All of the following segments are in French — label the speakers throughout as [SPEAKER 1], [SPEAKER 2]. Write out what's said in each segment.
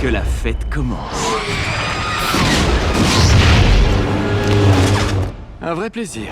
[SPEAKER 1] Que la fête commence. Un vrai plaisir.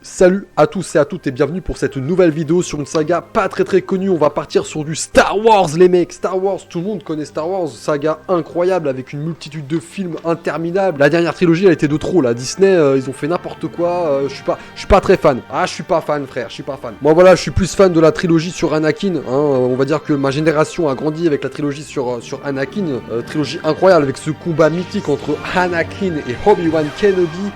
[SPEAKER 2] Salut à tous et à toutes et bienvenue pour cette nouvelle vidéo sur une saga pas très connue. On va partir sur du Star Wars les mecs. Star Wars, tout le monde connaît Star Wars, saga incroyable avec une multitude de films interminables. La dernière trilogie elle était de trop là, Disney ils ont fait n'importe quoi, je suis pas très fan. Ah je suis pas fan frère, je suis pas fan. Moi voilà, je suis plus fan de la trilogie sur Anakin, hein. On va dire que ma génération a grandi avec la trilogie sur Anakin, trilogie incroyable avec ce combat mythique entre Anakin et Obi-Wan Kenobi.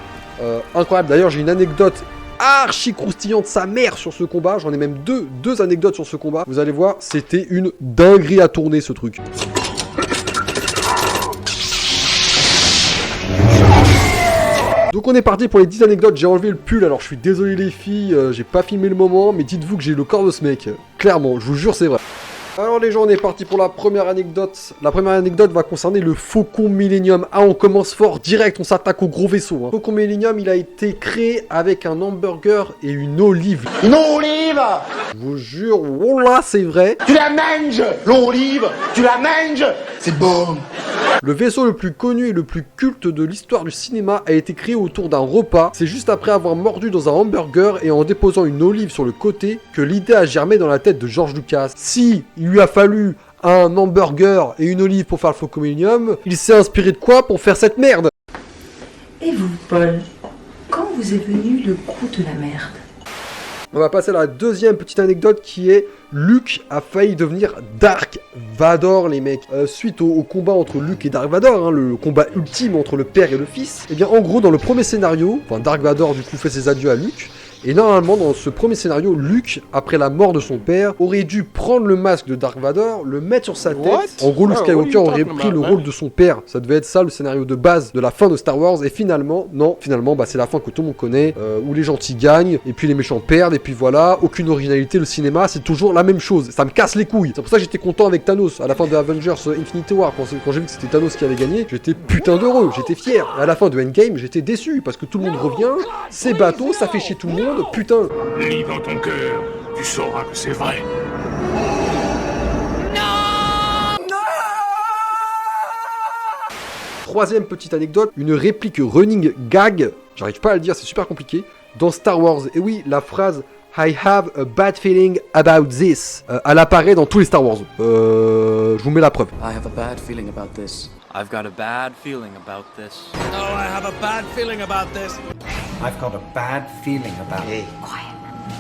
[SPEAKER 2] Incroyable, d'ailleurs j'ai une anecdote archi croustillante de sa mère sur ce combat, j'en ai même deux anecdotes sur ce combat, vous allez voir, c'était une dinguerie à tourner ce truc. Donc on est parti pour les 10 anecdotes, j'ai enlevé le pull, alors je suis désolé les filles, j'ai pas filmé le moment, mais dites-vous que j'ai le corps de ce mec, clairement, je vous jure c'est vrai. Alors les gens, on est parti pour la première anecdote. La première anecdote va concerner le Faucon Millenium. Ah, on commence fort, direct, on s'attaque au gros vaisseau. Le Faucon Millenium, il a été créé avec un hamburger et une olive.
[SPEAKER 3] Une olive!
[SPEAKER 2] Je vous jure, oh là, c'est vrai.
[SPEAKER 3] Tu la manges, l'olive! Tu la manges! C'est bon!
[SPEAKER 2] Le vaisseau le plus connu et le plus culte de l'histoire du cinéma a été créé autour d'un repas. C'est juste après avoir mordu dans un hamburger et en déposant une olive sur le côté que l'idée a germé dans la tête de George Lucas. Si il lui a fallu un hamburger et une olive pour faire le Faucon Millenium, il s'est inspiré de quoi pour faire cette merde?
[SPEAKER 4] Et vous, Paul, quand vous est venu le coup de la merde?
[SPEAKER 2] On va passer à la deuxième petite anecdote qui est Luke a failli devenir Dark Vador les mecs. Suite au combat entre Luke et Dark Vador, hein, le combat ultime entre le père et le fils, et bien en gros dans le premier scénario, enfin Dark Vador du coup fait ses adieux à Luke. Et normalement, dans ce premier scénario, Luke, après la mort de son père, aurait dû prendre le masque de Dark Vador, le mettre sur sa tête. En gros, Luke Skywalker aurait pris le rôle de son père. Ça devait être ça le scénario de base de la fin de Star Wars. Et finalement, non, bah, c'est la fin que tout le monde connaît, où les gentils gagnent, et puis les méchants perdent, et puis voilà, aucune originalité. Le cinéma, c'est toujours la même chose. Ça me casse les couilles. C'est pour ça que j'étais content avec Thanos. À la fin de Avengers Infinity War, quand j'ai vu que c'était Thanos qui avait gagné, j'étais putain d'heureux, j'étais fier. À la fin de Endgame, j'étais déçu, parce que tout le monde revient, c'est bateau, ça fait chier tout le monde. Putain.
[SPEAKER 5] Lis dans ton cœur, tu sauras que c'est vrai.
[SPEAKER 2] Troisième petite anecdote, une réplique running gag, j'arrive pas à le dire, c'est super compliqué, dans Star Wars. Et oui, la phrase I have a bad feeling about this, elle apparaît dans tous les Star Wars. Je vous mets la preuve.
[SPEAKER 6] I have a bad feeling about this.
[SPEAKER 1] I've got a bad feeling about this.
[SPEAKER 7] Oh, I have a bad feeling about this.
[SPEAKER 8] I've got a bad feeling about it.
[SPEAKER 6] Quiet.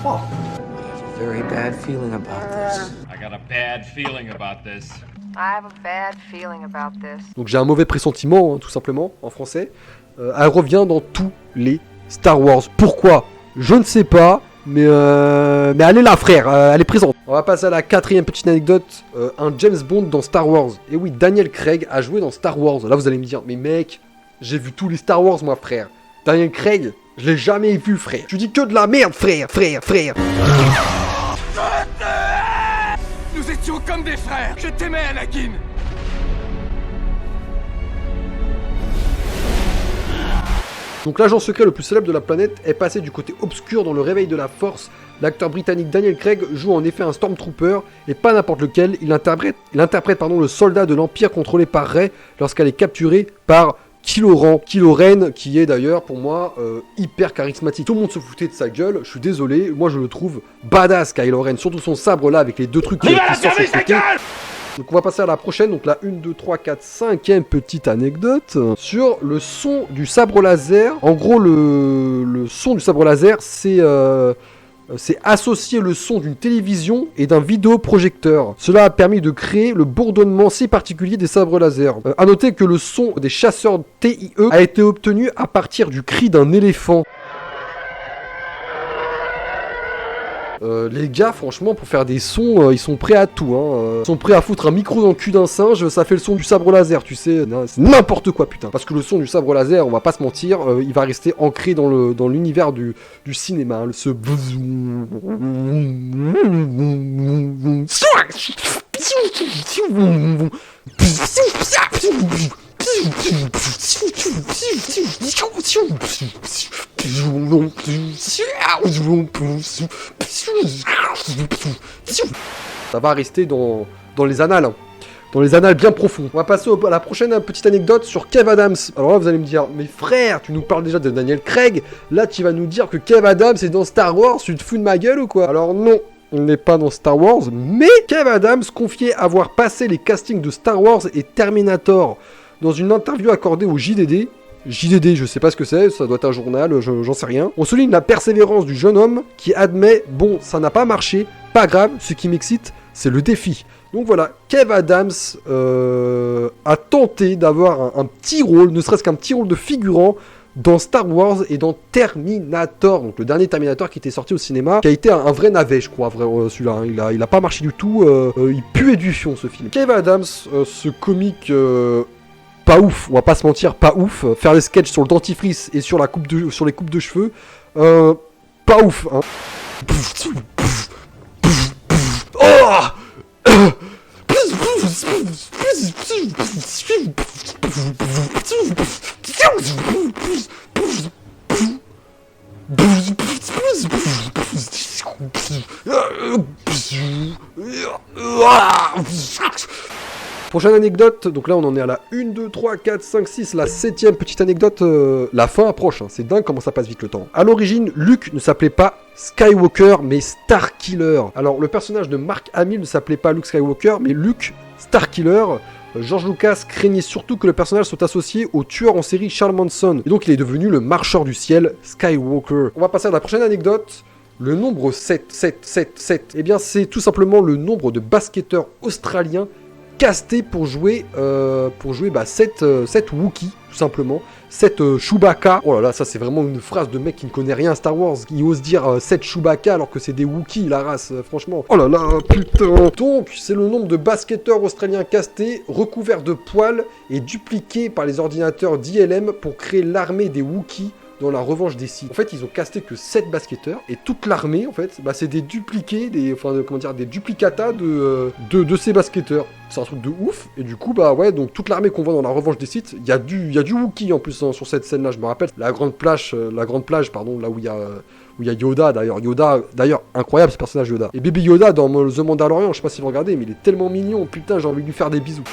[SPEAKER 8] What?
[SPEAKER 6] I have a very bad feeling about this.
[SPEAKER 5] I got a bad feeling about this.
[SPEAKER 9] I have a bad feeling about this.
[SPEAKER 2] Donc j'ai un mauvais pressentiment, hein, tout simplement, en français. Elle revient dans tous les Star Wars. Pourquoi? Je ne sais pas. Mais elle est là frère, elle est présente. On va passer à la quatrième petite anecdote, un James Bond dans Star Wars. Et oui, Daniel Craig a joué dans Star Wars. Là vous allez me dire, mais mec, j'ai vu tous les Star Wars moi frère. Daniel Craig, je l'ai jamais vu frère. Tu dis que de la merde frère.
[SPEAKER 7] Nous étions comme des frères. Je t'aimais, Anakin.
[SPEAKER 2] Donc l'agent secret le plus célèbre de la planète est passé du côté obscur dans le réveil de la force. L'acteur britannique Daniel Craig joue en effet un Stormtrooper, et pas n'importe lequel, il interprète le soldat de l'Empire contrôlé par Rey lorsqu'elle est capturée par Kylo Ren, qui est d'ailleurs pour moi hyper charismatique. Tout le monde se foutait de sa gueule, je suis désolé, moi je le trouve badass Kylo Ren, surtout son sabre là avec les deux trucs qui sortent sur le côté. Donc on va passer à la prochaine, donc la 1, 2, 3, 4, 5e petite anecdote sur le son du sabre laser. En gros, le son du sabre laser, c'est associer le son d'une télévision et d'un vidéoprojecteur. Cela a permis de créer le bourdonnement si particulier des sabres laser. A noter que le son des chasseurs TIE a été obtenu à partir du cri d'un éléphant. Les gars, franchement, pour faire des sons, ils sont prêts à tout. Hein. Ils sont prêts à foutre un micro dans le cul d'un singe, ça fait le son du sabre laser, tu sais. C'est n'importe quoi, putain. Parce que le son du sabre laser, on va pas se mentir, il va rester ancré dans l'univers du cinéma. Hein, ce... Ça va rester dans les annales, hein. Dans les annales bien profonds. On va passer à la prochaine petite anecdote sur Kev Adams. Alors là, vous allez me dire, mais frère, tu nous parles déjà de Daniel Craig. Là, tu vas nous dire que Kev Adams est dans Star Wars. Tu te fous de ma gueule ou quoi? Alors non, on n'est pas dans Star Wars, mais Kev Adams confiait avoir passé les castings de Star Wars et Terminator dans une interview accordée au JDD. JDD, je sais pas ce que c'est, ça doit être un journal, j'en sais rien. On souligne la persévérance du jeune homme qui admet, bon, ça n'a pas marché, pas grave, ce qui m'excite, c'est le défi. Donc voilà, Kev Adams a tenté d'avoir un petit rôle, ne serait-ce qu'un petit rôle de figurant dans Star Wars et dans Terminator, donc le dernier Terminator qui était sorti au cinéma, qui a été un vrai navet, je crois, celui-là, hein. Il a pas marché du tout, il puait du fion ce film. Kev Adams, ce comique pas ouf, on va pas se mentir, pas ouf, faire des sketchs sur le dentifrice et sur les coupes de cheveux, pas ouf, hein. Oh Prochaine anecdote, donc là on en est à la 1, 2, 3, 4, 5, 6, la 7ème petite anecdote, la fin approche, hein. C'est dingue comment ça passe vite le temps. À l'origine, Luke ne s'appelait pas Skywalker, mais Starkiller. Alors le personnage de Mark Hamill ne s'appelait pas Luke Skywalker, mais Luke Starkiller. George Lucas craignait surtout que le personnage soit associé au tueur en série Charles Manson, et donc il est devenu le marcheur du ciel Skywalker. On va passer à la prochaine anecdote. Le nombre 7, eh bien c'est tout simplement le nombre de basketteurs australiens castés pour jouer 7 Wookiees, tout simplement. 7 Chewbacca. Oh là là, ça c'est vraiment une phrase de mec qui ne connaît rien à Star Wars, qui ose dire 7 Chewbacca alors que c'est des Wookiees, la race, franchement. Oh là là, putain. Donc, c'est le nombre de basketteurs australiens castés, recouverts de poils et dupliqués par les ordinateurs d'ILM pour créer l'armée des Wookiees dans la revanche des Sith. En fait, ils ont casté que 7 basketteurs, et toute l'armée, en fait, c'est des dupliqués, des duplicata de ces basketteurs. C'est un truc de ouf, et du coup, donc toute l'armée qu'on voit dans la revanche des Sith, il y a du Wookiee en plus, hein, sur cette scène-là, je me rappelle, la grande plage, là où il y a Yoda, d'ailleurs, incroyable ce personnage Yoda. Et Baby Yoda dans The Mandalorian, je sais pas si vous regardez, mais il est tellement mignon, putain, j'ai envie de lui faire des bisous.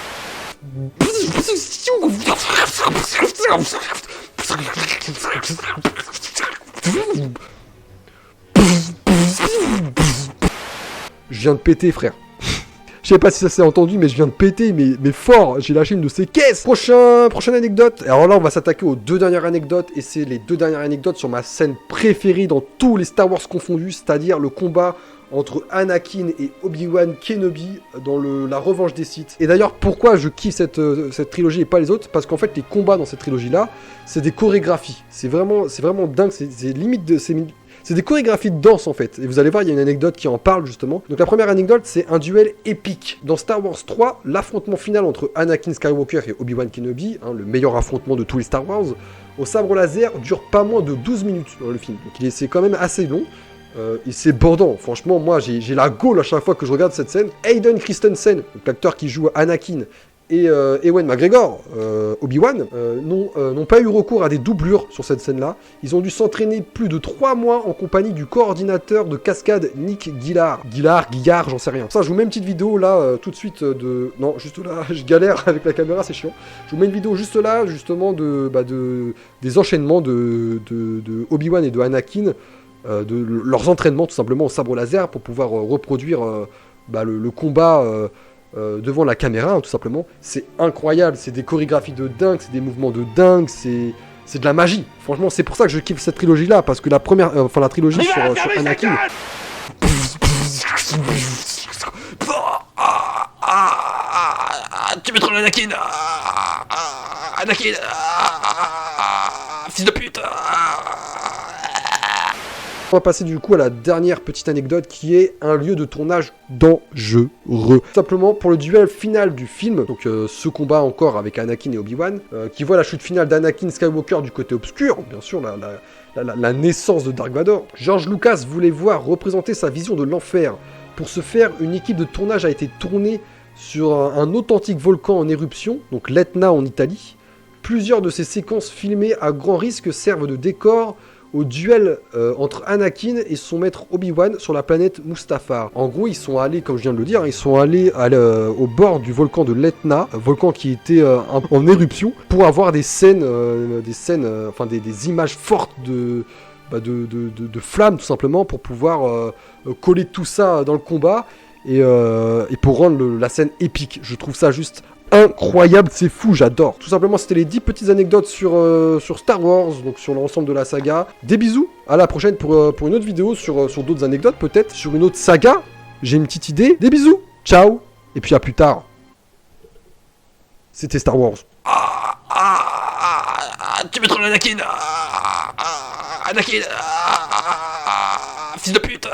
[SPEAKER 2] Je viens de péter, frère. Je sais pas si ça s'est entendu, mais je viens de péter, mais fort. J'ai lâché une de ces caisses. Prochaine anecdote. Alors là, on va s'attaquer aux 2 dernières anecdotes, et c'est les 2 dernières anecdotes sur ma scène préférée dans tous les Star Wars confondus, c'est-à-dire le combat entre Anakin et Obi-Wan Kenobi dans la revanche des Sith. Et d'ailleurs, pourquoi je kiffe cette trilogie et pas les autres? Parce qu'en fait, les combats dans cette trilogie-là, c'est des chorégraphies. C'est vraiment dingue, c'est des chorégraphies de danse en fait. Et vous allez voir, il y a une anecdote qui en parle justement. Donc la première anecdote, c'est un duel épique. Dans Star Wars 3, l'affrontement final entre Anakin Skywalker et Obi-Wan Kenobi, hein, le meilleur affrontement de tous les Star Wars, au sabre laser, dure pas moins de 12 minutes dans le film. Donc c'est quand même assez long. Et c'est bordant, franchement, moi j'ai la gaule à chaque fois que je regarde cette scène. Hayden Christensen, l'acteur qui joue Anakin, et Ewan McGregor, Obi-Wan, n'ont pas eu recours à des doublures sur cette scène-là. Ils ont dû s'entraîner plus de 3 mois en compagnie du coordinateur de cascade Nick Gillard, j'en sais rien. Ça, je vous mets une petite vidéo là, tout de suite, non, juste là, je galère avec la caméra, c'est chiant. Je vous mets une vidéo juste là, justement, des enchaînements de Obi-Wan et de Anakin, de leurs entraînements tout simplement au sabre laser pour pouvoir reproduire le combat devant la caméra, hein, tout simplement. C'est incroyable, c'est des chorégraphies de dingue, c'est des mouvements de dingue, c'est de la magie. Franchement, c'est pour ça que je kiffe cette trilogie là, parce que la trilogie sur Anakin. Tu me trouves Anakin, fils de pute. On va passer du coup à la dernière petite anecdote qui est un lieu de tournage dangereux. Tout simplement pour le duel final du film, donc ce combat encore avec Anakin et Obi-Wan, qui voit la chute finale d'Anakin Skywalker du côté obscur, bien sûr la naissance de Dark Vador. George Lucas voulait voir représenter sa vision de l'enfer. Pour ce faire, une équipe de tournage a été tournée sur un authentique volcan en éruption, donc l'Etna en Italie. Plusieurs de ces séquences filmées à grand risque servent de décor au duel entre Anakin et son maître Obi-Wan sur la planète Mustafar. En gros, ils sont allés, comme je viens de le dire, ils sont allés au bord du volcan de l'Etna, volcan qui était en éruption, pour avoir des scènes, des images fortes de flammes, tout simplement, pour pouvoir coller tout ça dans le combat et pour rendre la scène épique. Je trouve ça juste incroyable, c'est fou, j'adore. Tout simplement, c'était les 10 petites anecdotes sur Star Wars, donc sur l'ensemble de la saga. Des bisous, à la prochaine pour une autre vidéo sur d'autres anecdotes, peut-être sur une autre saga. J'ai une petite idée. Des bisous, ciao, et puis à plus tard. C'était Star Wars.
[SPEAKER 1] Tu me trouves Anakin. Anakin. Fils de pute.